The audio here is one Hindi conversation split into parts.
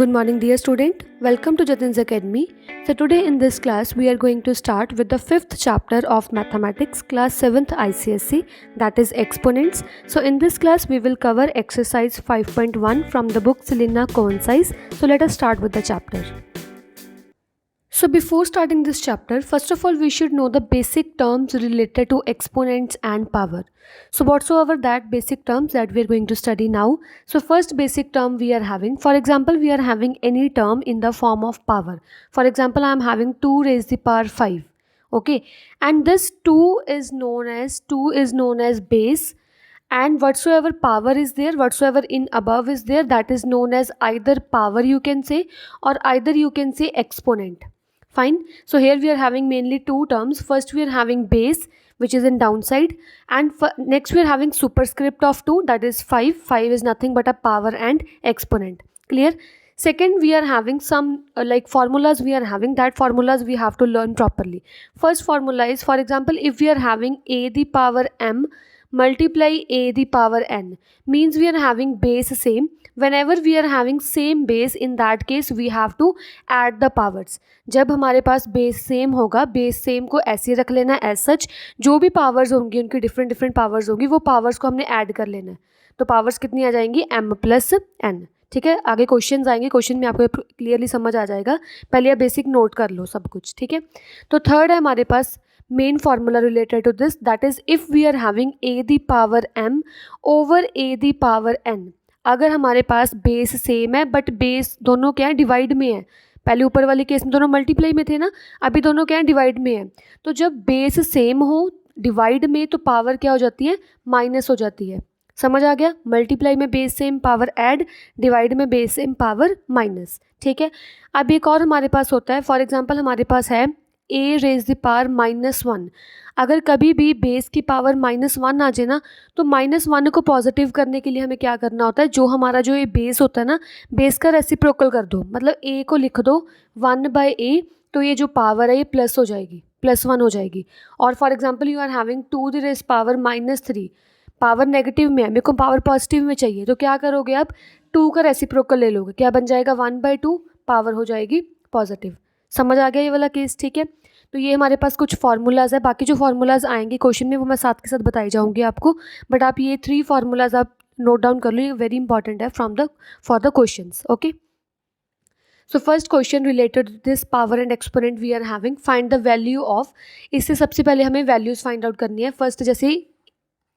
Good morning, dear student. Welcome to Jatin's Academy. So today in this class we are going to start with the fifth chapter of mathematics, class 7th ICSE, that is exponents. So in this class we will cover exercise 5.1 from the book Selena Concise. So let us start with the chapter. So before starting this chapter, first of all we should know the basic terms related to exponents and power. So whatsoever that basic terms that we are going to study now. So first basic term we are having, for example, we are having any term in the form of power. For example, I am having 2 raised to the power 5. Okay, and this 2 is known as base, and whatsoever power is there, whatsoever in above is there, that is known as either power you can say, or either you can say exponent. Fine. So here we are having mainly two terms. First we are having base, which is in downside, and next we are having superscript of 2, that is 5. 5 is nothing but a power and exponent. Clear? Second, we are having some like formulas we are having. That formulas we have to learn properly. First formula is, for example, if we are having a the power m multiply a the power n, means we are having base same. Whenever we are having same base, in that case we have to add the powers. जब हमारे पास बेस सेम होगा, बेस सेम को ऐसे रख लेना एज सच, जो भी पावर्स होंगी उनकी डिफरेंट पावर्स होगी, वो पावर्स को हमने ऐड कर लेना है. तो पावर्स कितनी आ जाएंगी, m प्लस n. ठीक है, आगे क्वेश्चन आएंगे, क्वेश्चन में आपको क्लियरली समझ आ जाएगा. पहले आप बेसिक नोट कर लो सब कुछ. ठीक है, तो थर्ड है हमारे पास main formula related to this, that is if we are having a the power m over a the power n. अगर हमारे पास बेस सेम है बट बेस दोनों क्या है, डिवाइड में है. पहले ऊपर वाले केस में दोनों मल्टीप्लाई में थे ना, अभी दोनों क्या है, डिवाइड में है. तो जब बेस सेम हो डिवाइड में, तो पावर क्या हो जाती है, माइनस हो जाती है. समझ आ गया? मल्टीप्लाई में base same power add, divide में बेस सेम पावर माइनस. ठीक है, अब एक और हमारे पास होता है, फॉर एग्जांपल हमारे पास है a रेज द पावर -1. अगर कभी भी बेस की पावर -1 आ जाए ना, तो -1 को पॉजिटिव करने के लिए हमें क्या करना होता है, जो हमारा जो ये बेस होता है ना, बेस का रेसिप्रोकल कर दो. मतलब a को लिख दो 1/a, तो ये जो पावर है ये प्लस हो जाएगी, +1 हो जाएगी. और for example you are having 2 the raise power -3, power negative में है, मेरे को पावर पॉजिटिव में चाहिए, तो क्या करोगे आप, 2 का रेसिप्रोकल ले लोगे, क्या बन जाएगा 1/2, पावर हो जाएगी पॉजिटिव. समझ आ गया ये वाला केस? ठीक है, तो ये हमारे पास कुछ फार्मूलाज है. बाकी जो फार्मूलाज आएंगे क्वेश्चन में वो मैं साथ के साथ बताई जाऊंगी आपको, बट आप ये 3 फार्मूलाज आप नोट डाउन कर लो, ये वेरी इंपॉर्टेंट है for the questions. Okay, so first question related this power and exponent we are having, find the value of. इससे सबसे पहले हमें वैल्यूज फाइंड आउट करनी है. फर्स्ट जैसे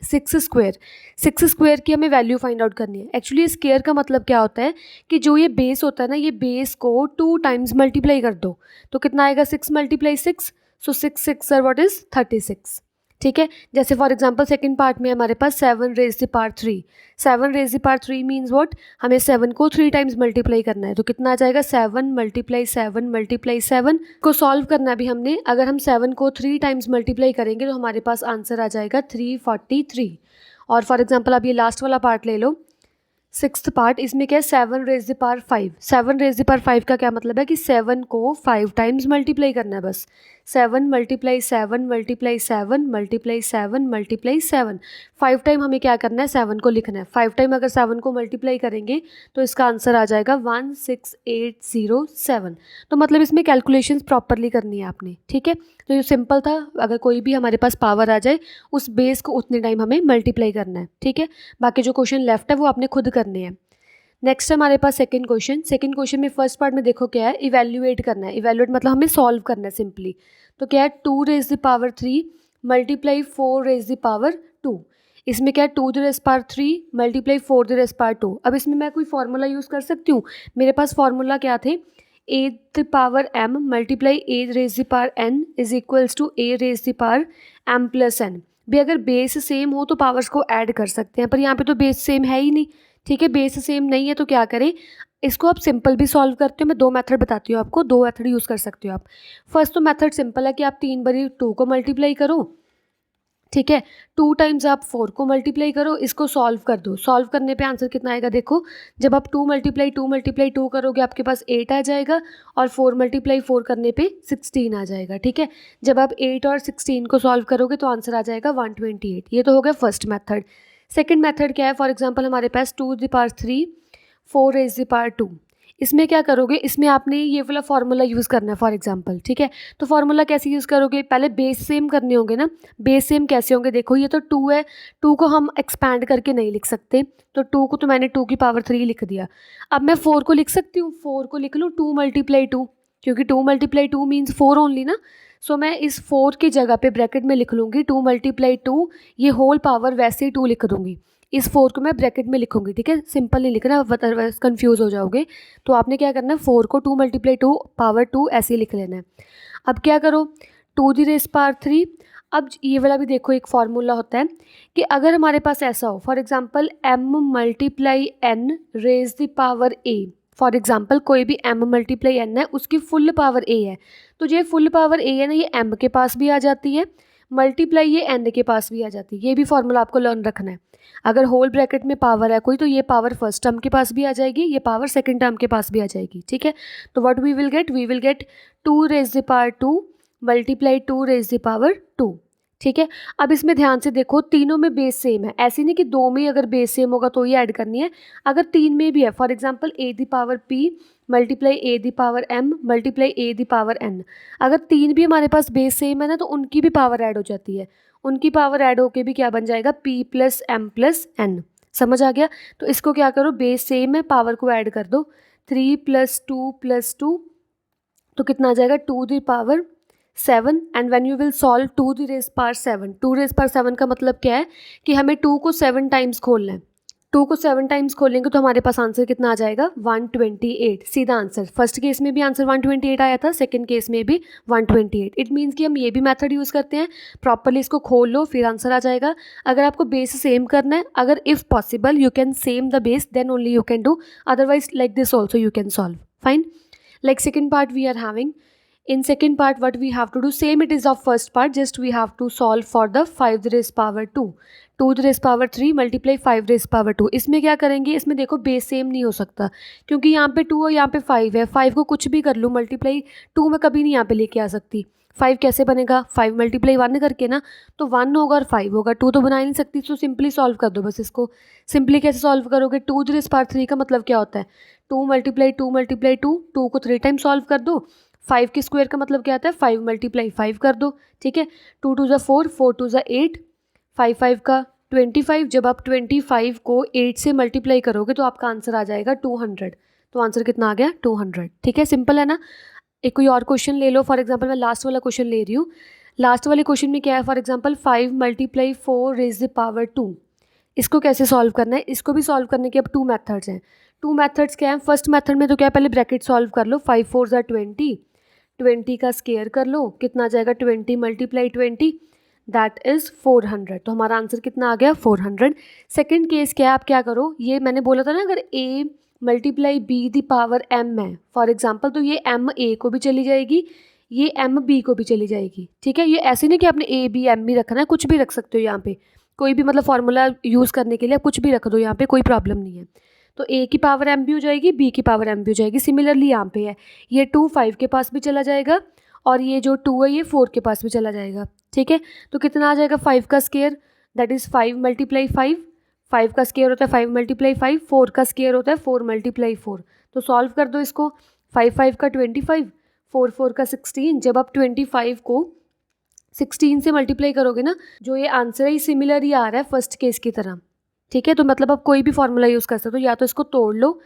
6 स्क्वेयर की हमें वैल्यू फाइंड आउट करनी है. एक्चुअली स्क्वेयर का मतलब क्या होता है कि जो ये बेस होता है ना, ये बेस को 2 टाइम्स मल्टीप्लाई कर दो, तो कितना आएगा, 6 × 6. सो 6 6 सर व्हाट इज 36. ठीक है, जैसे फॉर एग्जांपल सेकंड पार्ट में हमारे पास 7 raise the power 3. 7 raise the power 3 means what, हमें 7 को 3 टाइम्स मल्टीप्लाई करना है, तो कितना आ जाएगा, 7 × 7 × 7 को सॉल्व करना है अभी हमने. अगर हम 7 को 3 टाइम्स मल्टीप्लाई करेंगे तो हमारे पास आंसर आ जाएगा 343. और फॉर एग्जाम्पल आप ये लास्ट वाला पार्ट ले लो, 6th पार्ट, इसमें क्या है, 7 raise the power 5. 7 raise the power 5 का क्या मतलब है कि 7 को 5 टाइम्स मल्टीप्लाई करना है बस. 7 × 7 × 7 × 7 × 7, 5 टाइम हमें क्या करना है, 7 को लिखना है. 5 टाइम अगर 7 को मल्टीप्लाई करेंगे तो इसका आंसर आ जाएगा 16807. तो मतलब इसमें कैलकुलेशंस प्रॉपरली करनी है आपने. ठीक है, तो ये सिंपल था, अगर कोई भी हमारे पास पावर आ जाए उस बेस को उतने टाइम हमें मल्टीप्लाई करना है. ठीक है, बाकी जो क्वेश्चन लेफ्ट है वो आपने खुद करने हैं. नेक्स्ट हमारे पास सेकंड क्वेश्चन में फर्स्ट पार्ट में देखो क्या है, इवैल्यूएट करना है. इवैल्यूएट मतलब हमें सॉल्व करना है सिंपली. तो क्या है, 2 raise the power 3 multiply 4 raise the power 2. इसमें क्या है, 2 the raise power 3 multiply 4 the raise power 2. अब इसमें मैं कोई फार्मूला यूज़ कर सकती हूँ. मेरे पास फार्मूला क्या थे, a the power m multiply a raise the power n is equals to a raise the power m plus n. भी अगर बेस सेम हो तो पावर्स को ऐड कर सकते हैं, पर यहाँ पे तो बेस सेम है ही नहीं. ठीक है, बेस सेम नहीं है तो क्या करें, इसको आप सिंपल भी सॉल्व करते हो. मैं 2 मेथड बताती हूँ आपको, 2 मेथड यूज़ कर सकते हो आप. फर्स्ट तो मेथड सिंपल है कि आप 3 बारी 2 को मल्टीप्लाई करो. ठीक है, 2 टाइम्स आप 4 को मल्टीप्लाई करो, इसको सॉल्व कर दो. सॉल्व करने पे आंसर कितना आएगा, देखो जब आप 2 × 2 करोगे आपके पास 8 आ जाएगा, और 4 × 4 करने पे 16 आ जाएगा. ठीक है, जब आप 8 और 16 को सॉल्व करोगे तो आंसर आ जाएगा 128. ये तो हो गया फर्स्ट मेथड. सेकंड मेथड क्या है, फॉर एग्जांपल हमारे पास 2 the power 3 4 raise the power 2. इसमें क्या करोगे, इसमें आपने ये वाला फार्मूला यूज़ करना है फॉर एग्जांपल, ठीक है। तो फार्मूला कैसे यूज़ करोगे, पहले बेस सेम करने होंगे ना। बेस सेम कैसे होंगे, देखो ये तो 2 है, 2 को हम एक्सपैंड करके नहीं लिख सकते, तो 2 को तो मैंने 2 की पावर 3 लिख दिया। अब मैं 4 को लिख सकती हूँ, 4 को लिख लूँ 2 मल्टीप्लाई 2, क्योंकि 2 मल्टीप्लाई 2 मीन्स 4 ओनली ना। सो मैं इस 4 की जगह पे ब्रैकेट में लिख लूँगी 2 मल्टीप्लाई 2, ये होल पावर वैसे ही 2 लिख दूँगी। इस 4 को मैं ब्रैकेट में लिखूंगी, ठीक है, सिंपल नहीं लिखना, अदरवाइज कन्फ्यूज़ हो जाओगे। तो आपने क्या करना है, 4 को 2 मल्टीप्लाई 2 पावर 2 ऐसे ही लिख लेना है। अब क्या करो, 2 दी रेस पावर 3। अब ये वाला भी देखो, एक फार्मूला होता है कि अगर हमारे पास ऐसा हो, for example m multiply n raise the power a, for example कोई भी m मल्टीप्लाई n है, उसकी फुल पावर a है, तो ये फुल पावर a है ना, ये m के पास भी आ जाती है, मल्टीप्लाई ये n के पास भी आ जाती है। ये भी फार्मूला आपको लर्न रखना है। अगर होल ब्रैकेट में पावर है कोई, तो ये पावर फर्स्ट टर्म के पास भी आ जाएगी, ये पावर सेकंड टर्म के पास भी आ जाएगी, ठीक है। तो what we will get 2 raise the power 2 multiply 2 raise the power 2, ठीक है। अब इसमें ध्यान से देखो, तीनों में बेस सेम है, ऐसे नहीं कि 2 में अगर बेस सेम होगा तो ये ऐड करनी है, अगर 3 में भी है, for example a the power p multiply a the power m multiply a the power n, अगर 3 भी हमारे पास बेस सेम है ना, तो उनकी भी पावर ऐड हो जाती है, उनकी पावर ऐड होके भी क्या बन जाएगा, p plus m plus n। समझ आ गया। तो इसको क्या करो, बेस सेम है, पावर को ऐड कर दो, 3 प्लस 2 तो कितना आ जाएगा, 2 the power 7। And when you will solve 2 the raise power 7, 2 raise power 7 का मतलब क्या है कि हमें 2 को 7 टाइम्स खोलना है। 2 को 7 टाइम्स खोलेंगे तो हमारे पास आंसर कितना आ जाएगा, 128, सीधा आंसर। फर्स्ट केस में भी आंसर 128 आया था, सेकंड केस में भी 128। इट मीन्स कि हम ये भी मेथड यूज़ करते हैं, प्रॉपरली इसको खोल लो फिर आंसर आ जाएगा। अगर आपको बेस सेम करना है, अगर if possible you can same the base, then only you can do, otherwise like this also you can solve, fine. Like second part we are having, in second part what we have to do, same it is of first part, just we have to solve for the 5 raised power 2, 2 raised power 3 multiply 5 raised power 2। इसमें क्या करेंगे, इसमें देखो बेस सेम नहीं हो सकता, क्योंकि यहाँ पे 2 और यहाँ पे 5 है, 5 को कुछ भी कर लूँ मल्टीप्लाई 2 में कभी नहीं यहाँ पे लेके आ सकती। 5 कैसे बनेगा, 5 मल्टीप्लाई 1 करके ना, तो 1 होगा और 5 होगा, 2 तो बना ही नहीं सकती, तो सिंपली सॉल्व कर दो बस इसको। सिंपली कैसे सॉल्व करोगे, 2 रेज़ पावर 3 का मतलब क्या होता है, 2 मल्टीप्लाई 2 मल्टीप्लाई 2, 2 को 3 टाइम सॉल्व कर दो। 5 के स्क्वायर का मतलब क्या आता है, 5 मल्टीप्लाई 5 कर दो, ठीक है। 2 2 ज़ा 4, 4 2 ज़ा 8, 5 5 का 25। जब आप 25 को 8 से मल्टीप्लाई करोगे तो आपका आंसर आ जाएगा 200। तो आंसर कितना आ गया, 200, ठीक है, सिंपल है ना। एक कोई और क्वेश्चन ले लो, फॉर एग्जांपल मैं लास्ट वाला क्वेश्चन ले रही हूँ। लास्ट वाले क्वेश्चन में क्या है, for example 5 multiply 4 raise the power 2। इसको कैसे सॉल्व करना है, इसको भी सॉल्व करने के अब 2 मेथड्स हैं। 2 मेथड्स क्या है, फर्स्ट मेथड में तो क्या है, पहले ब्रैकेट सॉल्व कर लो, 5 4 ज़ा 20, 20 का स्केयर कर लो, कितना आ जाएगा, 20 मल्टीप्लाई 20 दैट इज़ 400। तो हमारा आंसर कितना आ गया, 400। सेकेंड केस क्या है, आप क्या करो, ये मैंने बोला था ना, अगर a multiply be the power m है फॉर एग्जांपल, तो ये m a को भी चली जाएगी, ये m b को भी चली जाएगी, ठीक है। ये ऐसे नहीं कि आपने a b m भी रखना है, कुछ भी रख सकते हो यहाँ पे, कोई भी मतलब फार्मूला यूज़ करने के लिए कुछ भी रख दो यहाँ पे, कोई प्रॉब्लम नहीं है। तो a की पावर m भी हो जाएगी, b की पावर m भी हो जाएगी। सिमिलरली यहाँ पे है, ये 2 5 के पास भी चला जाएगा, और ये जो 2 है ये 4 के पास भी चला जाएगा, ठीक है। तो कितना आ जाएगा, 5 का स्केयर दैट इज़ 5 मल्टीप्लाई 5, 5 का स्केयर होता है 5 मल्टीप्लाई 5, 4 का स्केयर होता है 4 मल्टीप्लाई 4। तो सॉल्व कर दो इसको, 5 5 का 25, 4 4 का 16। जब आप 25 को 16 से मल्टीप्लाई करोगे ना, जो ये आंसर है ये सिमिलर ही आ रहा है फर्स्ट केस की तरह, ठीक है। तो मतलब आप कोई भी फार्मूला यूज़ कर सकते हो, या तो इसको तोड़ लो,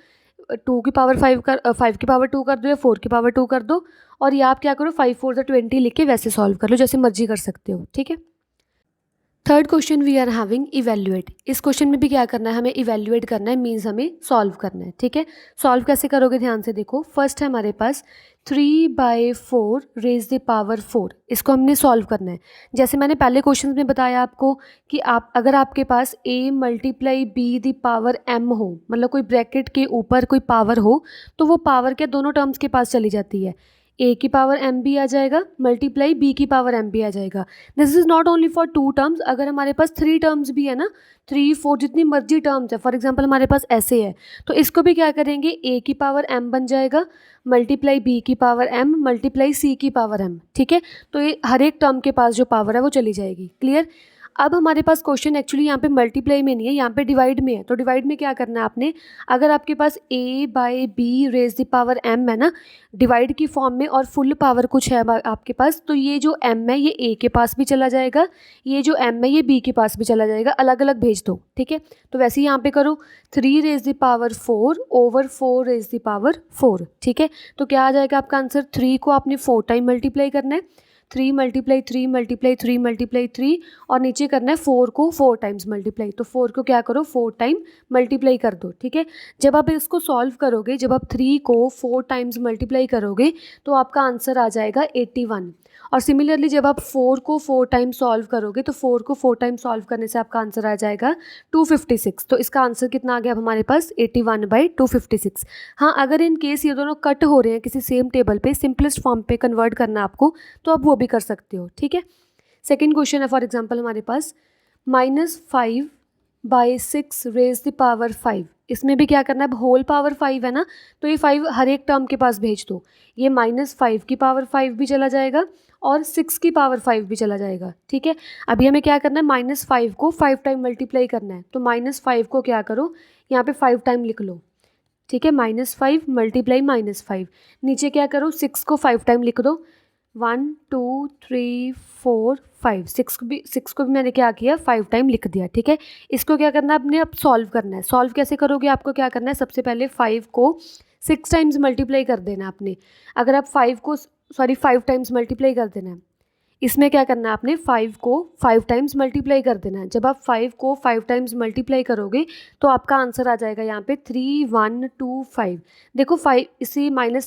2 की पावर 5 कर 5 की पावर 2 कर दो, या 4 की पावर 2 कर दो, और या आप क्या करो 5 4 ज़ा 20 लिख के वैसे सॉल्व कर लो, जैसे मर्जी कर सकते हो, ठीक है। Third question we are having evaluate. इस क्वेश्चन में भी क्या करना है, हमें इवेल्युएट करना है, मीन्स हमें सॉल्व करना है, ठीक है। सॉल्व कैसे करोगे, ध्यान से देखो। फर्स्ट है हमारे पास 3/4 रेज द पावर 4, इसको हमने सॉल्व करना है। जैसे मैंने पहले क्वेश्चन में बताया आपको कि आप अगर आपके पास a multiply be the power m हो, मतलब कोई ब्रैकेट के ऊपर कोई पावर हो, तो वो पावर क्या दोनों टर्म्स के पास चली जाती है, a की पावर m भी आ जाएगा मल्टीप्लाई b की पावर m भी आ जाएगा। This is not only for 2 terms, अगर हमारे पास 3 टर्म्स भी है ना, 3 4 जितनी मर्जी टर्म्स है, फॉर एग्जांपल हमारे पास ऐसे है, तो इसको भी क्या करेंगे, a की पावर m बन जाएगा मल्टीप्लाई b की पावर m मल्टीप्लाई c की पावर m, ठीक है। तो ये हर एक टर्म के पास जो पावर है वो चली जाएगी, क्लियर। अब हमारे पास क्वेश्चन एक्चुअली यहाँ पे मल्टीप्लाई में नहीं है, यहाँ पे डिवाइड में है। तो डिवाइड में क्या करना है आपने, अगर आपके पास a by B raise the power m है ना डिवाइड की फॉर्म में, और फुल पावर कुछ है आपके पास, तो ये जो m है ये a के पास भी चला जाएगा, ये जो m है ये b के पास भी चला जाएगा, अलग अलग भेज दो, ठीक है। तो वैसे ही यहाँ पे करो 3 रेज द पावर 4 ओवर 4 रेज द पावर 4, ठीक है। तो क्या आ जाएगा आपका आंसर, 3 को आपने 4 टाइम मल्टीप्लाई करना है, 3 मल्टीप्लाई 3 मल्टीप्लाई 3 मल्टीप्लाई 3, और नीचे करना है 4 को 4 टाइम्स मल्टीप्लाई। तो 4 को क्या करो 4 टाइम मल्टीप्लाई कर दो, ठीक है। जब आप इसको सॉल्व करोगे, जब आप 3 को 4 टाइम्स मल्टीप्लाई करोगे तो आपका आंसर आ जाएगा 81। और सिमिलरली जब आप 4 को 4 टाइम सॉल्व करोगे तो 4 को 4 टाइम सॉल्व करने से आपका आंसर आ जाएगा 256। तो इसका आंसर कितना आ गया अब हमारे पास 81/256। हाँ, अगर इन केस ये दोनों कट हो रहे हैं किसी सेम टेबल पे, सिंपलेस्ट फॉर्म पे कन्वर्ट करना आपको, तो आप वो भी कर सकते हो, ठीक है। सेकेंड क्वेश्चन है फॉर एग्जाम्पल हमारे पास -5/6 रेज द पावर 5। इसमें भी क्या करना है, अब होल पावर 5 है ना, तो ये 5 हर एक टर्म के पास भेज दो। ये -5 की पावर 5 भी चला जाएगा और 6 की पावर 5 भी चला जाएगा, ठीक है। अभी हमें क्या करना है, -5 को 5 टाइम मल्टीप्लाई करना है। तो -5 को क्या करो, यहाँ पे 5 टाइम लिख लो, ठीक है। -5 मल्टीप्लाई -5, नीचे क्या करो 6 को 5 टाइम लिख दो, 1 2 3 4 5, 6 को भी मैंने क्या किया 5 टाइम लिख दिया, ठीक है। इसको क्या करना है आपने, अब सॉल्व करना है। सॉल्व कैसे करोगे, आपको क्या करना है, सबसे पहले 5 को 6 टाइम्स मल्टीप्लाई कर देना आपने। अगर आप 5 टाइम्स मल्टीप्लाई कर देना है, इसमें क्या करना है आपने 5 को 5 टाइम्स मल्टीप्लाई कर देना है। जब आप 5 को 5 टाइम्स मल्टीप्लाई करोगे तो आपका आंसर आ जाएगा यहाँ पे 3125। देखो 5 इसी माइनस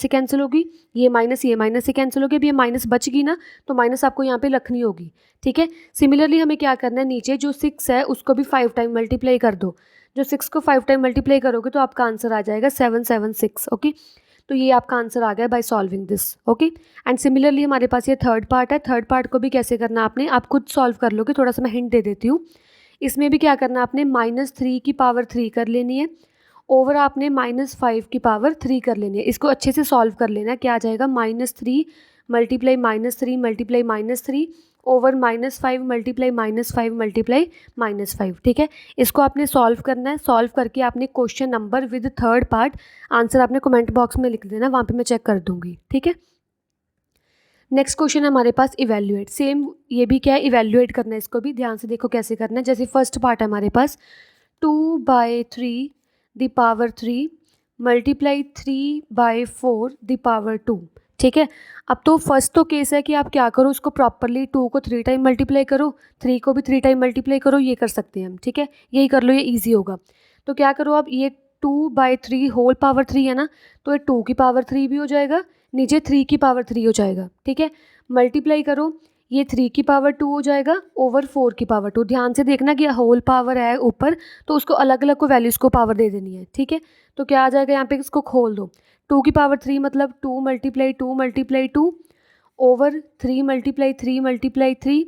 से कैंसिल होगी, ये माइनस से कैंसिल होगी, अब ये माइनस बच गई ना, तो माइनस आपको यहाँ पे रखनी होगी, ठीक है। सिमिलरली हमें क्या करना है, नीचे जो 6 है उसको भी 5 टाइम मल्टीप्लाई कर दो। जो 6 को 5 टाइम मल्टीप्लाई करोगे तो आपका आंसर आ जाएगा 776, ओके। तो ये आपका आंसर आ गया by solving this, okay. And similarly हमारे पास ये थर्ड पार्ट है। थर्ड पार्ट को भी कैसे करना है आपने, आप खुद सॉल्व कर लोगे, थोड़ा सा मैं हिंट दे देती हूँ। इसमें भी क्या करना है आपने, -3 की पावर 3 कर लेनी है, ओवर आपने -5 की पावर 3 कर लेनी है। इसको अच्छे से सॉल्व कर लेना है। क्या आ जाएगा, -3 multiply -3 multiply -3 over -5 multiply -5 multiply -5, ठीक है। इसको आपने सॉल्व करना है। सॉल्व करके आपने question number with third part answer आपने कमेंट बॉक्स में लिख देना, वहाँ पे मैं चेक कर दूंगी, ठीक है। नेक्स्ट क्वेश्चन है हमारे पास इवेल्युएट। सेम ये भी क्या है, इवेल्युएट करना है। इसको भी ध्यान से देखो कैसे करना है। जैसे फर्स्ट पार्ट है हमारे पास 2/3 the power 3 multiply 3/4 the power 2, ठीक है। अब तो फर्स्ट तो केस है कि आप क्या करो, उसको प्रॉपरली 2 को 3 टाइम मल्टीप्लाई करो, 3 को भी 3 टाइम मल्टीप्लाई करो, ये कर सकते हैं हम, ठीक है। यही कर लो, ये ईजी होगा। तो क्या करो आप, ये 2/3 होल पावर 3 है ना, तो ये 2 की पावर 3 भी हो जाएगा, नीचे 3 की पावर 3 हो जाएगा, ठीक है। मल्टीप्लाई करो, ये 3 की पावर 2 हो जाएगा ओवर 4 की पावर 2। ध्यान से देखना कि होल पावर है ऊपर, तो उसको अलग अलग को वैल्यूज़ को पावर दे देनी है, ठीक है। तो क्या आ जाएगा यहाँ पे, इसको खोल दो, 2 की पावर 3 मतलब 2 multiply 2 multiply 2 over 3 multiply 3 multiply 3।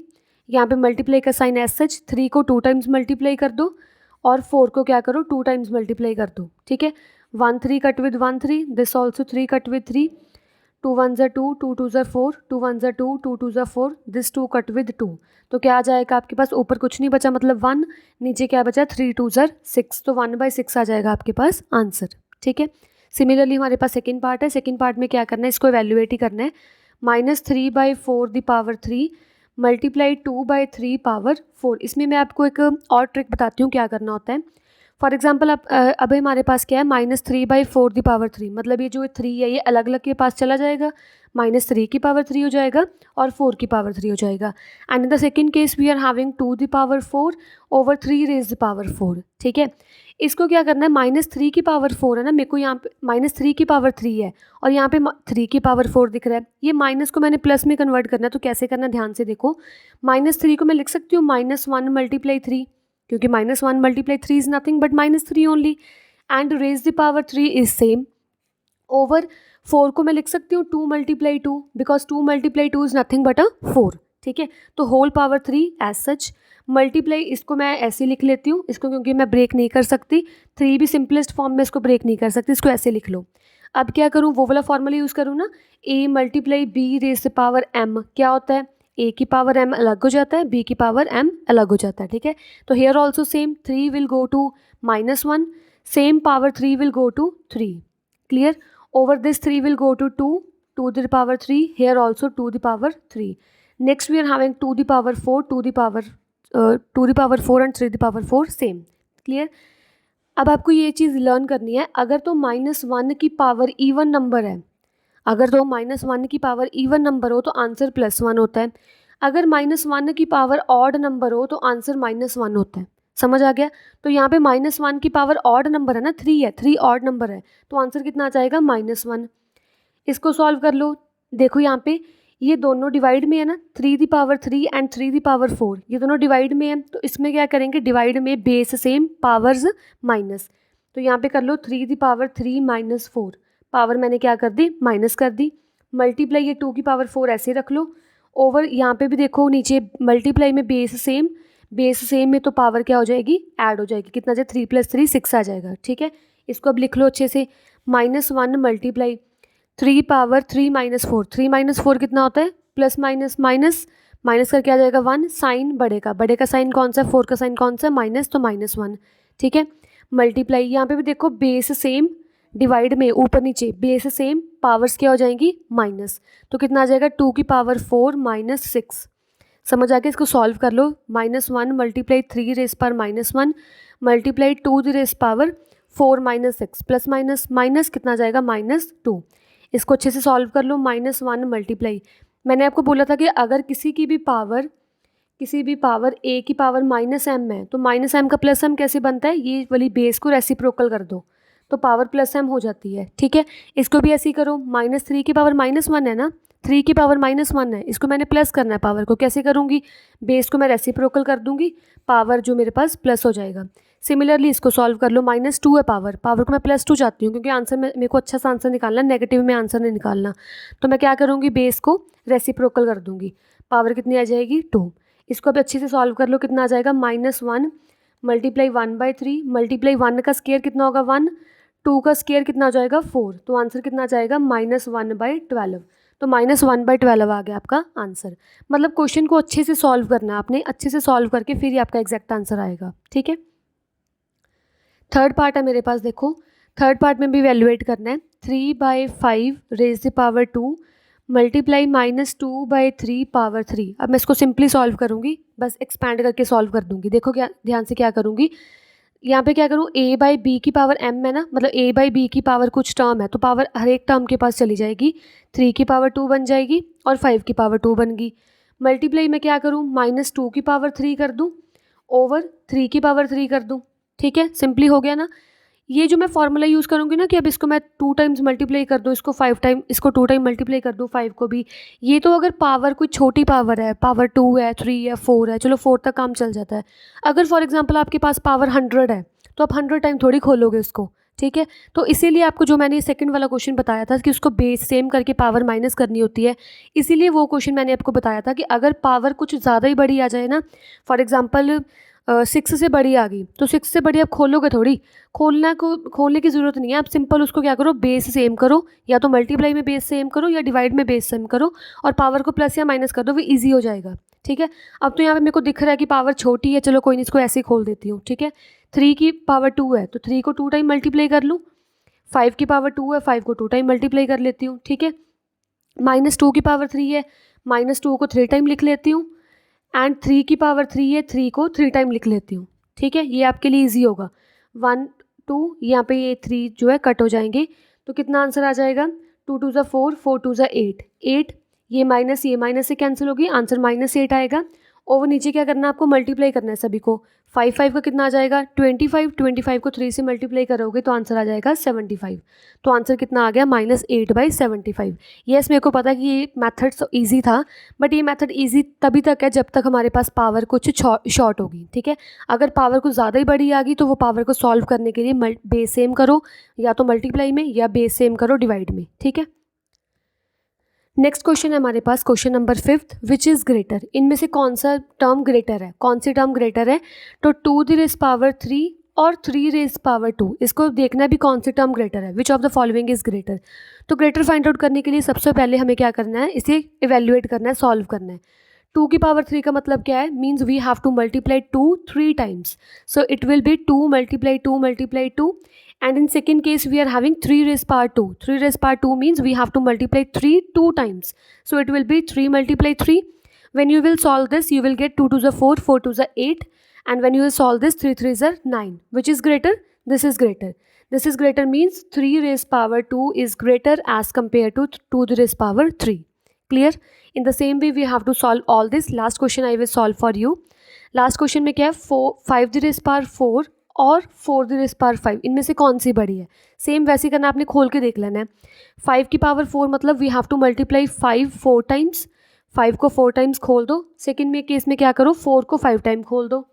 यहाँ पे मल्टीप्लाई का साइन एस सच, 3 को 2 टाइम्स मल्टीप्लाई कर दो और 4 को क्या करो 2 टाइम्स मल्टीप्लाई कर दो, ठीक है। 1 3 cut with 1 3, this also 3 cut with 3, 2 1 ज़ा 2, 2 2 ज़ा 4, 2 1 ज़ा 2, 2 2 ज़ा 4, दिस 2 कट विद 2। तो क्या आ जाएगा आपके पास, ऊपर कुछ नहीं बचा मतलब 1, नीचे क्या बचा 3 2 ज़ा 6, तो 1/6 आ जाएगा आपके पास आंसर, ठीक है। सिमिलरली हमारे पास सेकेंड पार्ट है। सेकेंड पार्ट में क्या करना है, इसको एवेल्युएट ही करना है। -3/4 द पावर 3 मल्टीप्लाई 2/3 पावर 4। इसमें मैं आपको एक और ट्रिक बताती हूँ क्या करना होता है। फॉर एग्जाम्पल अब अभी हमारे पास क्या है, -3/4 द पावर 3, मतलब ये जो 3 है ये अलग अलग के पास चला जाएगा, -3 की पावर 3 हो जाएगा और 4 की पावर 3 हो जाएगा। And in the second case we are having 2 the power 4 ओवर 3 रेज द पावर 4, ठीक है। इसको क्या करना है, -3 की पावर 4 है ना, मेरे को यहाँ पे -3 की पावर 3 है और यहाँ पे 3 की पावर 4 दिख रहा है। ये माइनस को मैंने प्लस में कन्वर्ट करना है, तो कैसे करना है ध्यान से देखो। -3 को मैं लिख सकती हूँ -1 मल्टीप्लाई 3, क्योंकि -1 multiply 3 is nothing but -3 only, and raise the power 3 is same. Over 4 को मैं लिख सकती हूँ 2 multiply 2, because 2 multiply 2 is nothing but 4, ठीक है। तो whole power 3 as such multiply, इसको मैं ऐसे लिख लेती हूँ, इसको क्योंकि मैं ब्रेक नहीं कर सकती, 3 भी सिंपलेस्ट फॉर्म में इसको ब्रेक नहीं कर सकती, इसको ऐसे लिख लो। अब क्या करूँ, वो वाला फॉर्मूला यूज़ करूँ ना, a multiply B raise the power m, क्या होता है ए की पावर m अलग हो जाता है, b की पावर m अलग हो जाता है, ठीक है। तो here also same, 3 will go to -1, same power 3 will go to 3, clear. Over this 3 will go to 2 to the power 3, here also 2 the power 3. Next we are having 2 the power 4, 2 the power 4 and 3 the power 4, same, clear। अब आपको ये चीज़ लर्न करनी है, अगर तो -1 की पावर इवन नंबर है, अगर तो -1 की पावर इवन नंबर हो तो आंसर +1 होता है, अगर -1 की पावर ऑड नंबर हो तो आंसर -1 होता है, समझ आ गया। तो यहाँ पे -1 की पावर ऑड नंबर है ना, 3 है, 3 ऑड नंबर है, तो आंसर कितना आ जाएगा -1। इसको सॉल्व कर लो, देखो यहाँ पे ये दोनों डिवाइड में है ना, 3 the power 3 and 3 the power 4, ये दोनों डिवाइड में है, तो इसमें क्या करेंगे, डिवाइड में बेस सेम पावर्स माइनस, तो यहाँ पे कर लो 3 दी पावर 3 माइनस 4, पावर मैंने क्या कर दी, माइनस कर दी, मल्टीप्लाई ये 2 की पावर 4 ऐसे रख लो, ओवर यहाँ पे भी देखो नीचे मल्टीप्लाई में बेस सेम में तो पावर क्या हो जाएगी, ऐड हो जाएगी, कितना जाए 3 + 3 6 आ जाएगा, ठीक है। इसको अब लिख लो अच्छे से, -1 मल्टीप्लाई 3 पावर 3 माइनस 4, 3 माइनस 4 कितना होता है, प्लस माइनस माइनस माइनस करके आ जाएगा 1, साइन बड़े का साइन कौन सा है, 4 का साइन कौन सा है, माइनस, तो -1, ठीक है। मल्टीप्लाई यहाँ पे भी देखो बेस सेम, डिवाइड में ऊपर नीचे बेस सेम, पावर्स क्या हो जाएंगी, माइनस, तो कितना आ जाएगा 2 की पावर 4 माइनस 6, समझ आ गया। इसको सॉल्व कर लो, -1 multiply 3 raise power -1 multiply 2 the raise power 4 minus 6, plus minus minus कितना आ जाएगा, -2। इसको अच्छे से सॉल्व कर लो, -1 मल्टीप्लाई, मैंने आपको बोला था कि अगर किसी भी पावर a की पावर -m है तो -m का +m कैसे बनता है, ये वाली बेस को रेसिप्रोकल कर दो तो पावर +m हो जाती है, ठीक है। इसको भी ऐसे ही करो, -3 की पावर -1 है ना, 3 की पावर -1 है, इसको मैंने प्लस करना है, पावर को कैसे करूँगी, बेस को मैं रेसिप्रोकल कर दूंगी, पावर जो मेरे पास प्लस हो जाएगा। सिमिलरली इसको सॉल्व कर लो, -2 है पावर को मैं +2 चाहती हूँ क्योंकि आंसर में मेरे को अच्छा सा आंसर निकालना, नेगेटिव में आंसर नहीं निकालना, तो मैं क्या करूँगी, बेस को रेसिप्रोकल कर दूँगी, पावर कितनी आ जाएगी 2। इसको अब अच्छे से सॉल्व कर लो, कितना आ जाएगा, -1 मल्टीप्लाई 1/3 मल्टीप्लाई 1 का स्केयर कितना होगा 1, 2 का स्केयर कितना हो जाएगा 4, तो आंसर कितना आ जाएगा -1/12, तो -1/12 आ गया आपका आंसर। मतलब क्वेश्चन को अच्छे से सॉल्व करना है आपने, अच्छे से सॉल्व करके फिर ही आपका एग्जैक्ट आंसर आएगा, ठीक है। थर्ड पार्ट है मेरे पास, देखो थर्ड पार्ट में भी वैल्यूएट करना है, 3/5 raise the power 2 multiply -2/3 power 3। अब मैं इसको सिंपली सॉल्व करूँगी, बस एक्सपैंड करके सॉल्व कर दूँगी। देखो क्या ध्यान से क्या करूँगी, यहाँ पे क्या करूँ, a/b की पावर m है ना, मतलब a/b की पावर कुछ टर्म है तो पावर हर एक टर्म के पास चली जाएगी, 3 की पावर 2 बन जाएगी और 5 की पावर 2 बन गई। मल्टीप्लाई में क्या करूँ, -2 की पावर 3 कर दूँ ओवर 3 की पावर 3 कर दूँ, ठीक है, सिंपली हो गया ना। ये जो मैं फॉर्मूला यूज़ करूँगी ना कि अब इसको मैं 2 टाइम्स मल्टीप्लाई कर दूँ, इसको 5 टाइम, इसको 2 टाइम मल्टीप्लाई कर दूँ 5 को भी, ये तो अगर पावर कोई छोटी पावर है, पावर 2 है, 3 है, 4 है, चलो 4 तक काम चल जाता है। अगर फॉर एग्जांपल आपके पास पावर 100 है तो आप 100 टाइम थोड़ी खोलोगे उसको, ठीक है। तो इसीलिए आपको जो मैंने सेकंड वाला क्वेश्चन बताया था कि उसको बेस सेम करके पावर माइनस करनी होती है, इसीलिए वो क्वेश्चन मैंने आपको बताया था कि अगर पावर कुछ ज़्यादा ही बड़ी आ जाए ना, फॉर एग्जांपल 6 से बड़ी आ गई तो 6 से बड़ी आप खोलोगे थोड़ी, खोलने की ज़रूरत नहीं है, आप सिंपल उसको क्या करो, बेस सेम करो, या तो मल्टीप्लाई में बेस सेम करो या डिवाइड में बेस सेम करो और पावर को प्लस या माइनस कर दो, वो ईजी हो जाएगा, ठीक है। अब तो यहाँ पे मेरे को दिख रहा है कि पावर छोटी है, चलो कोई नहीं, इसको ऐसे ही खोल देती हूँ, ठीक है। 3 की पावर 2 है तो 3 को 2 टाइम मल्टीप्लाई कर लूँ, 5 की पावर 2 है, 5 को 2 टाइम मल्टीप्लाई कर लेती हूँ, ठीक है। -2 की पावर 3 है, -2 को 3 टाइम लिख लेती हूँ एंड 3 की पावर 3 है, 3 को 3 टाइम लिख लेती हूँ, ठीक है। ये आपके लिए ईजी होगा, 1 2 यहाँ पे ये 3 जो है कट हो जाएंगे, तो कितना आंसर आ जाएगा, 2 2 ज़ा 4, 4 2 ज़ा 8, 8, ये माइनस से कैंसिल होगी, आंसर -8 आएगा। ओवर नीचे क्या करना है आपको, मल्टीप्लाई करना है सभी को, 5 का कितना आ जाएगा 25 को 3 से मल्टीप्लाई करोगे तो आंसर आ जाएगा 75, तो आंसर कितना आ गया -8/75। येस मेरे को पता है कि ये मेथड तो ईजी था, बट ये मेथड ईजी तभी तक है जब तक हमारे पास पावर कुछ शॉर्ट होगी, ठीक है। अगर पावर कुछ ज़्यादा ही बड़ी आ गई तो वो पावर को सॉल्व करने के लिए बेस सेम करो, या तो मल्टीप्लाई में या बेस सेम करो डिवाइड में, ठीक है। नेक्स्ट क्वेश्चन है हमारे पास, question number 5, which is greater, इनमें से कौन सा टर्म ग्रेटर है, कौन सी टर्म ग्रेटर है, तो 2 द रेज़ पावर 3 और 3 रेज़ पावर 2, इसको देखना है भी कौन सी टर्म ग्रेटर है, which of the following is greater. तो ग्रेटर फाइंड आउट करने के लिए सबसे पहले हमें क्या करना है, इसे इवेल्युएट करना है, सॉल्व करना है। 2 की पावर 3 का मतलब क्या है, means we have to multiply 2 3 times, so it will be 2 multiply 2 multiply 2, and in second case we are having 3 raised power 2. 3 raised power 2 means we have to multiply 3 2 times, so it will be 3 multiply 3. When you will solve this, you will get 2 to the 4, 4 to the 8, and when you will solve this, 3 3 are 9. Which is greater? This is greater. This is greater means 3 raised power 2 is greater as compared to 2 raised power 3. Clear? In the same way we have to solve all this. Last question I will solve for you. Last question में क्या है, 5 raised power 4 और 4 raised power 5, इनमें से कौन सी बड़ी है? सेम वैसे करना, आपने खोल के देख लेना है. 5 की पावर 4 मतलब we have to multiply 5 4 times. 5 को 4 टाइम्स खोल दो. सेकेंड में केस में क्या करो, 4 को 5 टाइम खोल दो.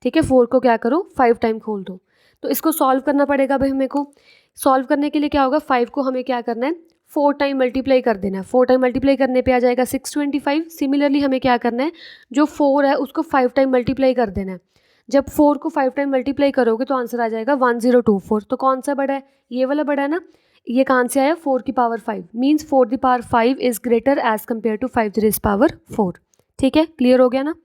ठीक है, 4 को क्या करो, 5 टाइम खोल दो. तो इसको सॉल्व करना पड़ेगा भाई हमें को. सॉल्व करने के लिए क्या होगा, 5 को हमें क्या करना है, 4 टाइम मल्टीप्लाई कर देना है. 4 टाइम मल्टीप्लाई करने पे आ जाएगा 625. सिमिलरली हमें क्या करना है, जो 4 है उसको 5 टाइम मल्टीप्लाई कर देना है. जब 4 को 5 टाइम मल्टीप्लाई करोगे तो आंसर आ जाएगा 1024. तो कौन सा बड़ा है, ये वाला बड़ा है ना. ये कहाँ से आया, 4 की पावर 5, मीन्स 4 की power 5 is greater as compare to 5 raise power 4. ठीक है, क्लियर हो गया ना.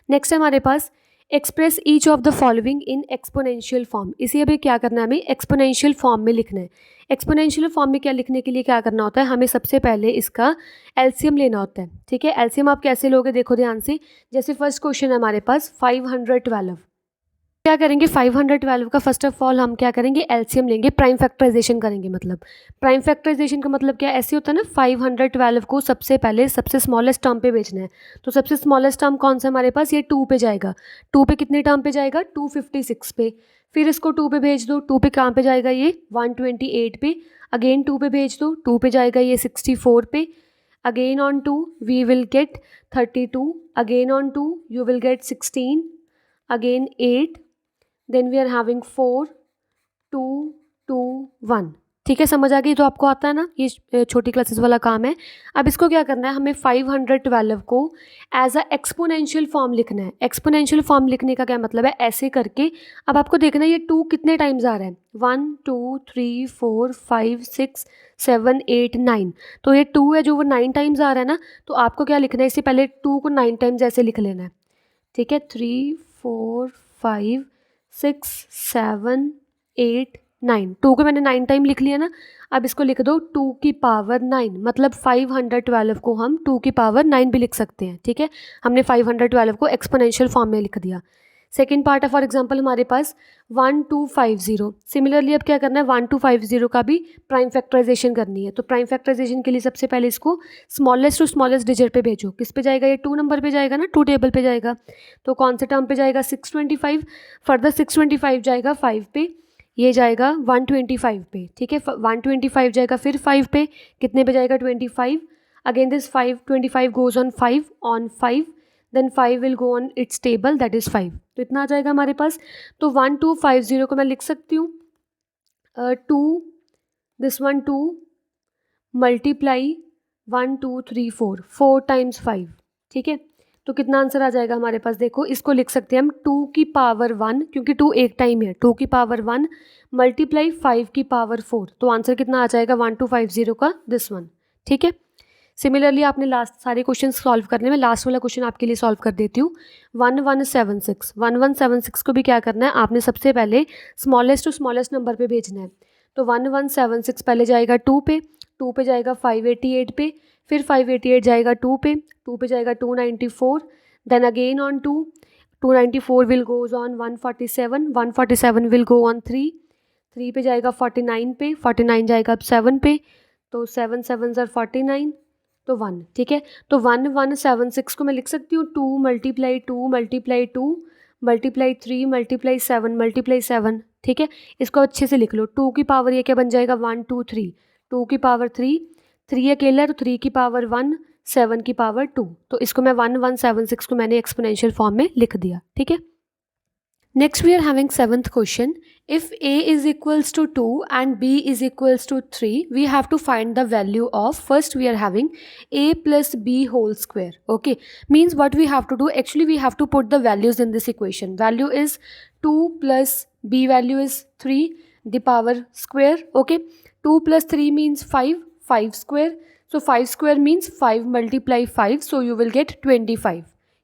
नेक्स्ट है हमारे पास express each of the following in exponential form. इसे अभी क्या करना है, हमें एक्सपोनेंशियल फॉर्म में लिखना है. एक्सपोनेंशियल फॉर्म में क्या लिखने के लिए क्या करना होता है, हमें सबसे पहले इसका एलसीएम लेना होता है. ठीक है, एलसीएम आप कैसे लोगे, देखो ध्यान से. जैसे फर्स्ट क्वेश्चन है हमारे पास 512. क्या करेंगे, 512 का फर्स्ट ऑफ ऑल हम क्या करेंगे, एलसीएम लेंगे, प्राइम फैक्टराइजेशन करेंगे. मतलब प्राइम फैक्टराइजेशन का मतलब क्या, ऐसे होता है ना, 512 को सबसे पहले सबसे स्मॉलेस्ट टर्म पे भेजना है. तो सबसे स्मॉलेस्ट टर्म कौन सा हमारे पास, ये 2 पे जाएगा. 2 पे कितने टर्म पे जाएगा, 256 पे. फिर इसको 2 पे भेज दो. 2 पे कहाँ पे जाएगा, ये 128 पे. अगेन 2 पे भेज दो. 2 पे जाएगा ये 64 पे. Again on 2 we will get 32. Again on 2 you will get 16. Again 8. Then we are having 4 2 2 1. ठीक है, समझ आ गई. तो आपको आता है ना, ये छोटी क्लासेस वाला काम है. अब इसको क्या करना है, हमें 512 को एज अ एक्सपोनेंशियल फॉर्म लिखना है. एक्सपोनेंशियल फॉर्म लिखने का क्या मतलब है, ऐसे करके. अब आपको देखना है ये 2 कितने टाइम्स आ रहा है, 1 2 3 4 5 6 7 8 9. तो ये 2 है जो वो 9 टाइम्स आ रहा है ना. तो आपको क्या लिखना है, इससे पहले 2 को 9 टाइम्स ऐसे लिख लेना है. ठीक है, 3 4 5 6 7 8 9. 2 को मैंने 9 टाइम लिख लिया ना. अब इसको लिख दो 2 की पावर 9, मतलब 512 को हम 2 की पावर 9 भी लिख सकते हैं. ठीक है, हमने 512 को एक्सपोनेंशियल फॉर्म में लिख दिया. सेकेंड पार्ट है फॉर एग्जांपल हमारे पास 1250. सिमिलरली अब क्या करना है, 1250 का भी प्राइम फैक्टराइजेशन करनी है. तो प्राइम फैक्टराइजेशन के लिए सबसे पहले इसको स्मॉलेस्ट टू स्मॉलेस्ट डिजिट पे भेजो. किस पे जाएगा, ये 2 नंबर पे जाएगा ना, 2 टेबल पे जाएगा. तो कौन से टर्म पे जाएगा, 625. फर्दर 625 जाएगा 5 पे, ये जाएगा 125 पे. ठीक है, 125 जाएगा फिर 5 पे, कितने पे जाएगा, 25. Again this 525 goes on 5 on 5. Then 5 will go on its table, that is 5. तो इतना आ जाएगा हमारे पास. तो 1250 को मैं लिख सकती हूँ 2 दिस 1 2 मल्टीप्लाई 1 2 3 4 4 टाइम्स 5. ठीक है, तो कितना आंसर आ जाएगा हमारे पास, देखो इसको लिख सकते हैं हम 2 की पावर 1, क्योंकि 2 एक टाइम है. 2 की पावर 1 मल्टीप्लाई 5 की पावर 4. तो आंसर कितना आ जाएगा 1250 का, दिस वन. ठीक है, सिमिलरली आपने लास्ट सारे क्वेश्चन सॉल्व करने में लास्ट वाला क्वेश्चन आपके लिए सॉल्व कर देती हूँ. 1176 को भी क्या करना है, आपने सबसे पहले स्मॉलेस्ट टू स्मॉलेस्ट नंबर पे भेजना है. तो 1176 पहले जाएगा 2 पे, 2 पे जाएगा 588 पे, फिर 588 जाएगा 2 पे, 2 पे जाएगा 294. Then again on 2 294 will goes on 147, 147 will go on 3, 3 पे जाएगा 49 पे, 49 जाएगा अब 7 पे. तो 7 7 49, तो 1. ठीक है, तो 1176 को मैं लिख सकती हूँ 2 multiply 2 multiply 2 multiply 3 multiply 7 multiply 7. ठीक है, इसको अच्छे से लिख लो. 2 की पावर ये क्या बन जाएगा, 1 2 3. 2 की पावर 3, 3 अकेला है तो 3 की पावर 1, 7 की पावर 2. तो इसको मैं 1176 को मैंने एक्सपोनेंशियल फॉर्म में लिख दिया. ठीक है, next we are having seventh question. If a is equals to 2 and b is equals to 3, we have to find the value of, first we are having a plus b whole square. Okay, means what we have to do, actually we have to put the values in this equation. Value is 2 plus b value is 3, the power square. Okay, 2 plus 3 means 5, 5 square. So 5 square means 5 multiply 5, so you will get 25.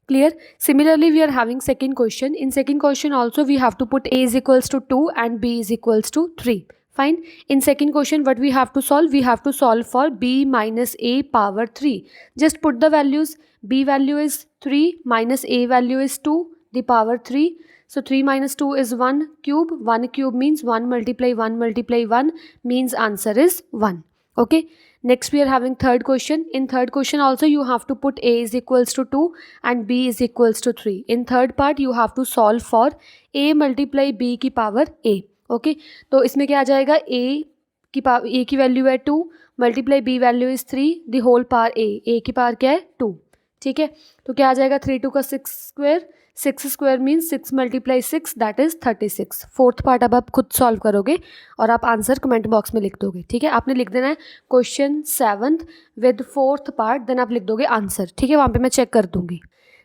Clear? Similarly, we are having second question. In second question also we have to put a is equals to 2 and b is equals to 3. Fine. In second question what we have to solve? We have to solve for b minus a power 3. Just put the values. B value is 3 minus a value is 2, the power 3. So 3 minus 2 is 1 cube. 1 cube means 1 multiply 1 means answer is 1. Okay. Next we are having third question. In third question also you have to put a is equals to 2 and b is equals to 3. In third part you have to solve for a multiply b की power a. ओके तो इसमें क्या आ जाएगा ए की वैल्यू है 2 multiply B value is 3 the whole power A की पावर क्या है 2. ठीक है तो क्या आ जाएगा 3 2 का 6 square means 6 multiply 6 that is 36. Fourth part अब आप खुद सॉल्व करोगे और आप आंसर कमेंट बॉक्स में लिख दोगे. ठीक है आपने लिख देना है question 7th with fourth part, then आप लिख दोगे आंसर. ठीक है वहाँ पे मैं चेक कर दूंगी.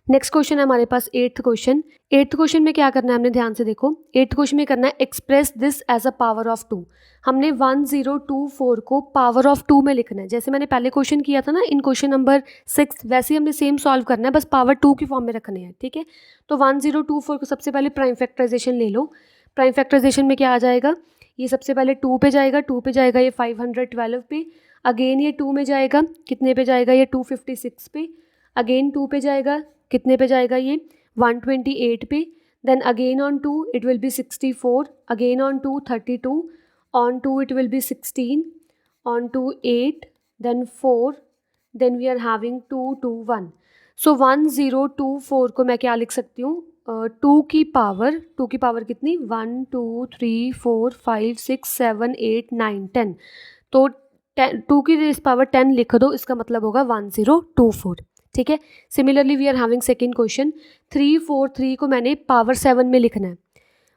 नेक्स्ट क्वेश्चन है हमारे पास 8th क्वेश्चन. 8th क्वेश्चन में क्या करना है हमने ध्यान से देखो. 8th क्वेश्चन में करना है express this as a power of 2. हमने 1024 को पावर ऑफ 2 में लिखना है. जैसे मैंने पहले क्वेश्चन किया था ना इन क्वेश्चन नंबर 6, वैसे ही हमने सेम सॉल्व करना है, बस पावर 2 की फॉर्म में रखने हैं. ठीक है तो 1024 को सबसे पहले प्राइम फैक्टराइजेशन ले लो. प्राइम फैक्टराइजेशन में क्या आ जाएगा, ये सबसे पहले 2 पे जाएगा, 2 पे जाएगा ये 512 पे, अगेन ये 2 में जाएगा, कितने पे जाएगा ये 256 पे, अगेन 2 पे जाएगा, कितने पे जाएगा ये 128 पे, then again on 2 it will be 64, again on 2 32, on 2 it will be 16, on 2 8, then 4, then we are having 2 2 1. So 1024 को मैं क्या लिख सकती हूँ 2 की पावर कितनी 1 2 3 4 5 6 7 8 9 10. तो 2 की पावर 10 लिख दो, इसका मतलब होगा 1024. ठीक है similarly we are having second question. 343 को मैंने पावर 7 में लिखना है,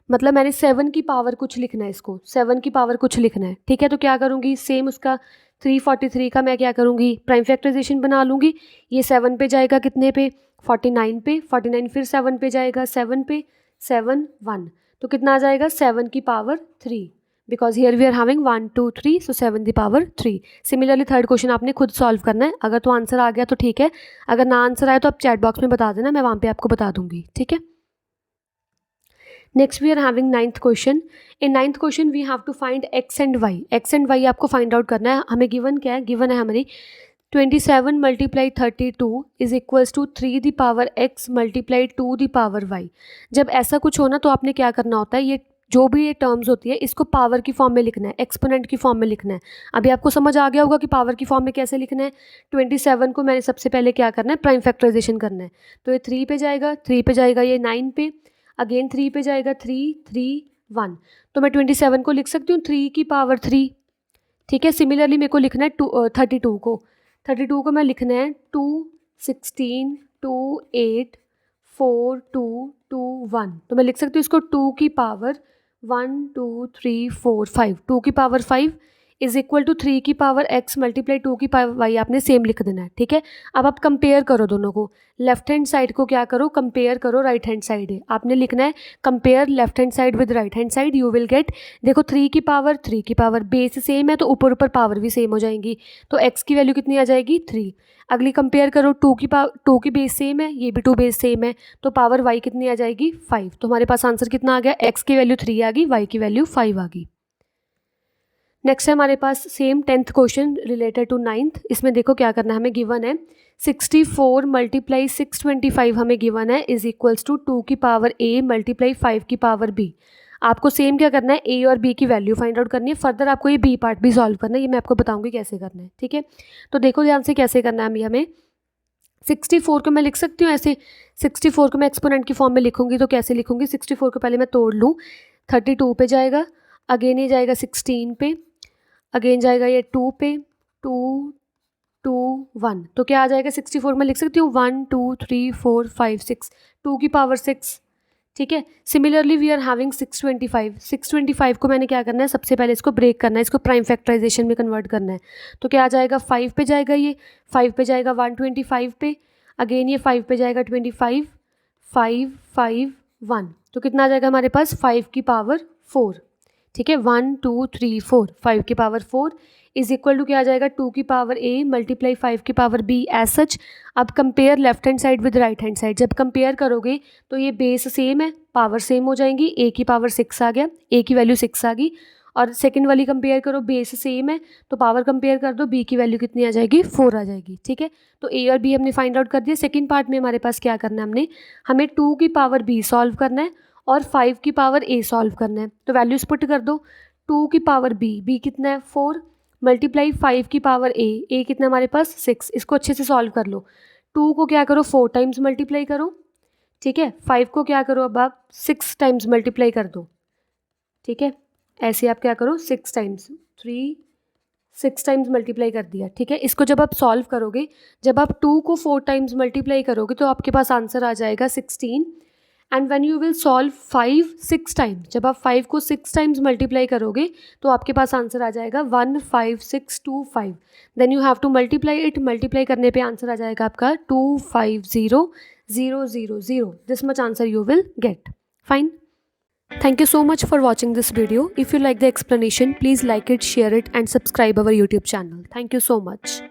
मतलब मैंने 7 की पावर कुछ लिखना है, इसको 7 की पावर कुछ लिखना है. ठीक है तो क्या करूँगी सेम उसका 343 का मैं क्या करूँगी प्राइम फैक्टराइजेशन बना लूँगी. ये 7 पे जाएगा कितने पे 49 पे, 49 फिर 7 पे जाएगा 7 पे 7 1, तो कितना आ जाएगा 7 की power 3, because here we are having 1 2 3 so 7 the power 3. Similarly third question आपने खुद सॉल्व करना है. अगर तो आंसर आ गया तो ठीक है, अगर ना आंसर आए तो आप चैट बॉक्स में बता देना, मैं वहाँ पे आपको बता दूंगी. ठीक है next we are having 9th question. In 9th question we have to find x and y आपको फाइंड आउट करना है. हमें गिवन क्या है, गिवन है हमारी 27 multiply 32 is equals to 3 the power x multiply 2 the power y. जब ऐसा कुछ हो ना तो आपने क्या करना होता है, ये जो भी ये टर्म्स होती है इसको पावर की फॉर्म में लिखना है, एक्सपोनेंट की फॉर्म में लिखना है. अभी आपको समझ आ गया होगा कि पावर की फॉर्म में कैसे लिखना है. 27 को मैंने सबसे पहले क्या करना है प्राइम फैक्टराइजेशन करना है. तो ये 3 पे जाएगा, 3 पे जाएगा ये 9 पे, अगेन 3 पे जाएगा 3 3 1, तो मैं 27 को लिख सकती हूँ 3 की पावर 3. ठीक है सिमिलरली मेरे को लिखना है 32 को मैं लिखना है 2 16 2 8 4 2 2 1, तो मैं लिख सकती हूँ इसको 2 की पावर 1 2 3 4 5, 2 की पावर 5 इज इक्वल टू 3 की पावर x मल्टीप्लाई 2 की पावर y आपने सेम लिख देना है. ठीक है अब आप कंपेयर करो दोनों को, लेफ्ट हैंड साइड को क्या करो कंपेयर करो राइट हैंड साइड है. आपने लिखना है compare left hand side with right hand side, you will gate. देखो 3 की पावर बेस सेम है तो ऊपर ऊपर पावर भी सेम हो जाएंगी, तो x की वैल्यू कितनी आ जाएगी 3. अगली कंपेयर करो 2 की बेस सेम है, ये भी 2 बेस सेम है, तो पावर y कितनी आ जाएगी 5. तो हमारे पास आंसर कितना आ गया, x की वैल्यू 3 आ गई, y की वैल्यू 5 आ गई. नेक्स्ट है हमारे पास same 10th question related to 9th. इसमें देखो क्या करना है, हमें गिवन है 64 मल्टीप्लाई 625 हमें गिवन है इज इक्वल्स टू 2 की पावर a मल्टीप्लाई 5 की पावर b. आपको सेम क्या करना है a और b की वैल्यू फाइंड आउट करनी है. फर्दर आपको ये b पार्ट भी सॉल्व करना है, ये मैं आपको बताऊंगी कैसे करना है. ठीक है तो देखो ध्यान से कैसे करना है. हमें 64 को मैं लिख सकती हूँ ऐसे, 64 को मैं एक्सपोनेंट की फॉर्म में लिखूंगी तो कैसे लिखूंगी, 64 को पहले मैं तोड़ लूँ, 32 पे जाएगा, अगेन ये जाएगा 16 पे, अगेन जाएगा ये 2 पे 2 2 1, तो क्या आ जाएगा 64 में लिख सकती हूँ 1 2 3 4 5 6, 2 की पावर 6. ठीक है सिमिलरली वी आर हैविंग 625 को मैंने क्या करना है सबसे पहले इसको ब्रेक करना है, इसको प्राइम फैक्टराइजेशन में कन्वर्ट करना है. तो क्या आ जाएगा 5 पे जाएगा, ये 5 पे जाएगा 125 पे, अगेन ये 5 पे जाएगा 25 5 5 1, तो कितना आ जाएगा हमारे पास 5 की पावर 4. ठीक है, 1 2 3 4, 5 की पावर 4 इज इक्वल टू क्या आ जाएगा, 2 की पावर a मल्टीप्लाई 5 की पावर b एज सच। अब compare left hand side with right hand side, जब कंपेयर करोगे तो ये बेस सेम है, पावर सेम हो जाएंगी, a की पावर 6 आ गया, a की वैल्यू 6 आ गई, और सेकंड वाली कंपेयर करो, बेस सेम है तो पावर कंपेयर कर दो, b की वैल्यू कितनी आ जाएगी, 4 आ जाएगी। ठीक है, तो a और b हमने फाइंड आउट कर दिया। सेकंड पार्ट में हमारे पास क्या करना है, हमें 2 की पावर b सॉल्व करना है और 5 की पावर a सॉल्व करना है। तो वैल्यूज पुट कर दो, 2 की पावर b कितना है 4 मल्टीप्लाई 5 की पावर a कितना हमारे पास 6। इसको अच्छे से सॉल्व कर लो, 2 को क्या करो 4 टाइम्स मल्टीप्लाई करो, ठीक है, 5 को क्या करो अब आप 6 टाइम्स मल्टीप्लाई कर दो। ठीक है, ऐसे आप क्या करो 6 टाइम्स, 6 टाइम्स मल्टीप्लाई कर दिया। ठीक है, इसको जब आप सॉल्व करोगे, जब आप 2 को 4 टाइम्स मल्टीप्लाई करोगे तो आपके पास आंसर आ जाएगा 16। And when you will solve 5 6 times, जब आप 5 को 6 टाइम्स मल्टीप्लाई करोगे तो आपके पास आंसर आ जाएगा 15625। Then you have to multiply it, multiply करने पे आंसर आ जाएगा आपका 250000। This much answer you will get. Fine. Thank you so much for watching this video. If you like the explanation, please like it, share it and subscribe our YouTube channel. Thank you so much.